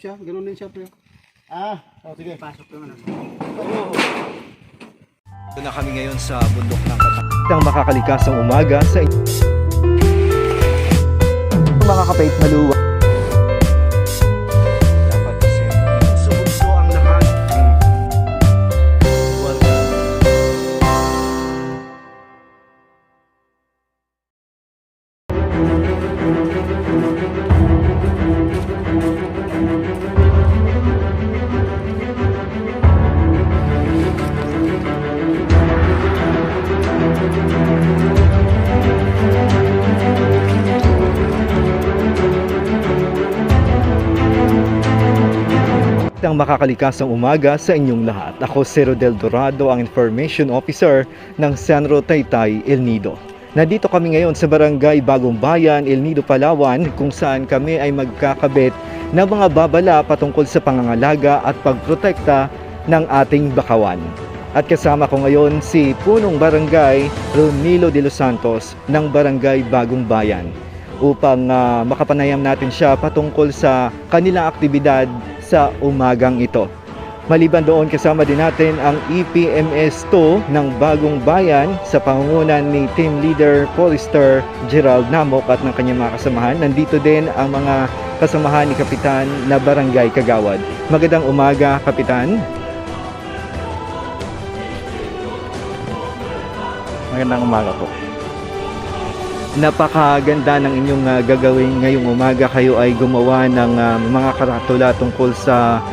siya. Ganun din siya, pre. Sige. Pasok naman. Ito na kami ngayon sa bundok ng Katang makakalikasang umaga sa mga kapait na luwa. Dapat kasi sumundo ang lahat. Ang makakalikasang umaga sa inyong lahat. Ako si Rodel Dorado, ang Information Officer ng Sanro Taytay, El Nido. Nandito kami ngayon sa Barangay Bagong Bayan, El Nido, Palawan, kung saan kami ay magkakabit ng mga babala patungkol sa pangangalaga at pagprotekta ng ating bakawan. At kasama ko ngayon si Punong Barangay Ronilo de los Santos ng Barangay Bagong Bayan upang makapanayam natin siya patungkol sa kanilang aktibidad sa umagang ito. Maliban doon, kasama din natin ang EPMS2 ng Bagong Bayan sa pangungunan ni Team Leader Forester Gerald Namok at ng kanyang mga kasamahan. Nandito din ang mga kasamahan ni Kapitan na Barangay Kagawad. Magandang umaga, Kapitan. Magandang umaga po. Napakaganda ng inyong gagawin ngayong umaga. Kayo ay gumawa ng mga karatula tungkol sa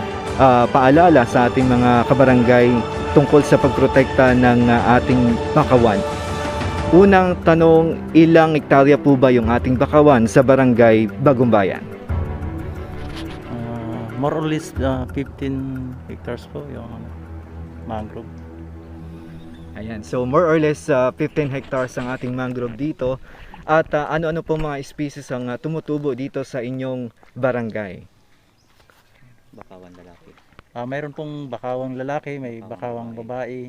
paalala sa ating mga kabarangay tungkol sa pagprotekta ng ating bakawan. Unang tanong, ilang hektarya po ba yung ating bakawan sa Barangay Bagong Bayan? More or less 15 hectares po yung mangrove. Ayan, so more or less 15 hectares ang ating mangrove dito. At ano-ano po mga species ang tumutubo dito sa inyong barangay? Bakawan lalaki. Mayroon pong bakawang lalaki, may bakawang babae.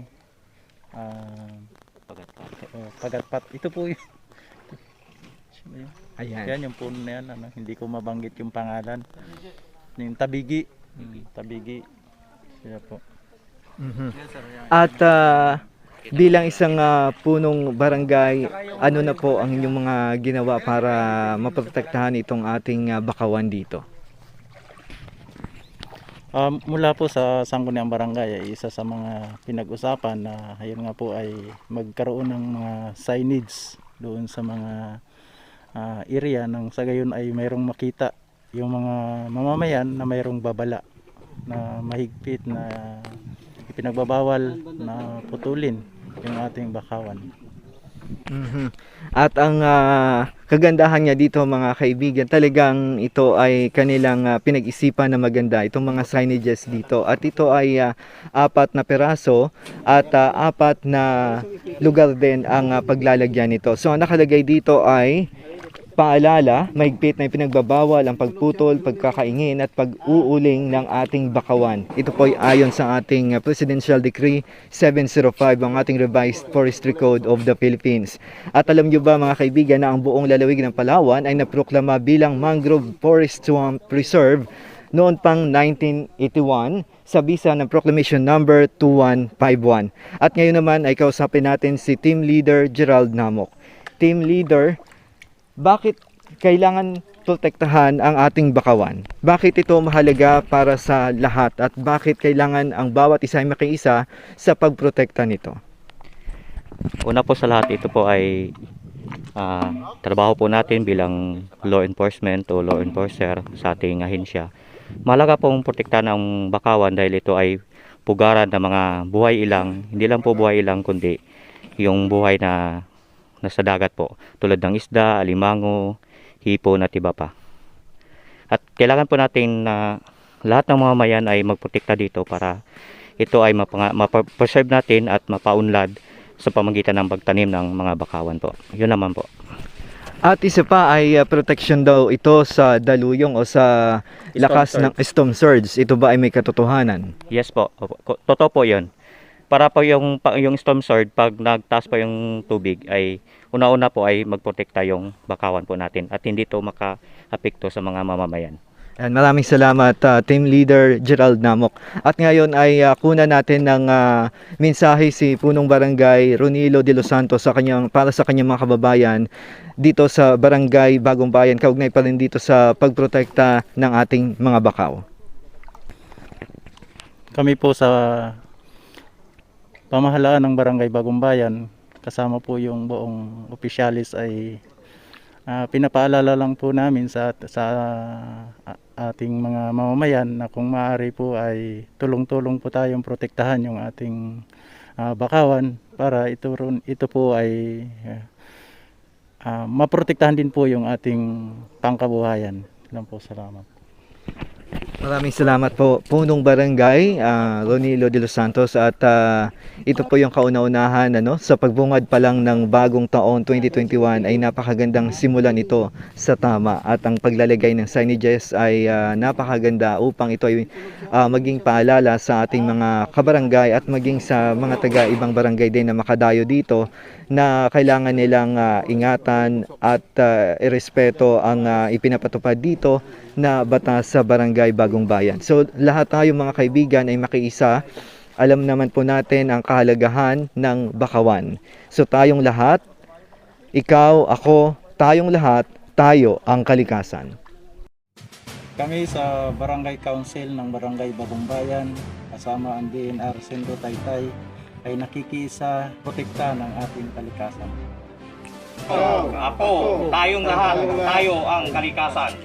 Pagatpat. Ito po yung Ayan. yan yung puno na yan, hindi ko mabanggit yung pangalan. Yung tabigi. Tabigi. Siya po. At bilang isang punong barangay, ano na po ang inyong mga ginawa para maprotektahan itong ating bakawan dito? Mula po sa Sangguniang Barangay, isa sa mga pinag-usapan na ayun nga po ay magkaroon ng mga signage doon sa mga area nang sa gayon ay mayroong makita yung mga mamamayan na mayroong babala na mahigpit na ipinagbabawal na putulin yung ating bakawan. At ang kagandahan niya dito, mga kaibigan, talagang ito ay kanilang pinag-isipan na maganda, itong mga signages dito. At ito ay 4 na peraso at 4 na lugar din ang paglalagyan nito. So ang nakalagay dito ay paalala, mahigpit na ipinagbabawal ang pagputol, pagkakaingin at pag-uuling ng ating bakawan. Ito po ay ayon sa ating Presidential Decree 705, ang ating Revised Forestry Code of the Philippines. At alam nyo ba, mga kaibigan, na ang buong lalawig ng Palawan ay naproklama bilang Mangrove Forest Swamp Reserve noon pang 1981 sa bisa ng Proclamation Number 2151. At ngayon naman ay kausapin natin si Team Leader Gerald Namok. Team Leader, bakit kailangan protektahan ang ating bakawan? Bakit ito mahalaga para sa lahat at bakit kailangan ang bawat isa ay makiisa sa pagprotekta nito? Una po sa lahat, ito po ay trabaho po natin bilang law enforcement o law enforcer sa ating ahensya. Mahalaga pong protektahan ang bakawan dahil ito ay pugaran ng mga buhay ilang, hindi lang po buhay ilang kundi yung buhay na nasa dagat po, tulad ng isda, alimango, hipon at iba pa. At kailangan po natin na lahat ng mga mamayan ay magprotekta dito para ito ay mapreserve natin at mapaunlad sa pamamagitan ng pagtanim ng mga bakawan po. Yun naman po. At isa pa ay protection daw ito sa daluyong o sa lakas ng storm surge. Ito ba ay may katotohanan? Yes po. Totoo po 'yon. Para po yung storm surge, pag nagtaas po yung tubig, ay una-una po ay magprotekta yung bakawan po natin at hindi to maka-apekto sa mga mamamayan. Yan, maraming salamat Team Leader Gerald Namok. At ngayon ay kuna natin ng mensahe si Punong Barangay Ronilo de los Santos para sa kanyang mga kababayan dito sa Barangay Bagong Bayan, kaugnay pa rin dito sa pagprotekta ng ating mga bakaw. Kami po sa pamahalaan ng Barangay Bagong Bayan, kasama po yung buong opisyalis ay pinapaalala lang po namin sa ating mga mamamayan na kung maaari po ay tulong-tulong po tayong protektahan yung ating bakawan para ito po ay maprotektahan din po yung ating pangkabuhayan. Lang po, salamat. Maraming salamat po Punong Barangay Ronilo de los Santos, at ito po yung kauna-unahan sa pagbungad pa lang ng bagong taon 2021 ay napakagandang simulan ito sa tama, at ang paglalagay ng signages ay napakaganda upang ito ay maging paalala sa ating mga kabarangay at maging sa mga taga ibang barangay din na makadayo dito na kailangan nilang ingatan at irespeto ang ipinapatupad dito na batas sa Barangay Bagong Bayan. So lahat tayo mga kaibigan ay makiisa. Alam naman po natin ang kahalagahan ng bakawan. So tayong lahat, ikaw, ako, tayong lahat, tayo ang kalikasan. Kami sa Barangay Council ng Barangay Bagong Bayan, kasama ang DNR Sendo Taytay, ay nakikisa protekta ng ating kalikasan. Ako, tayong lahat, tayo ang kalikasan.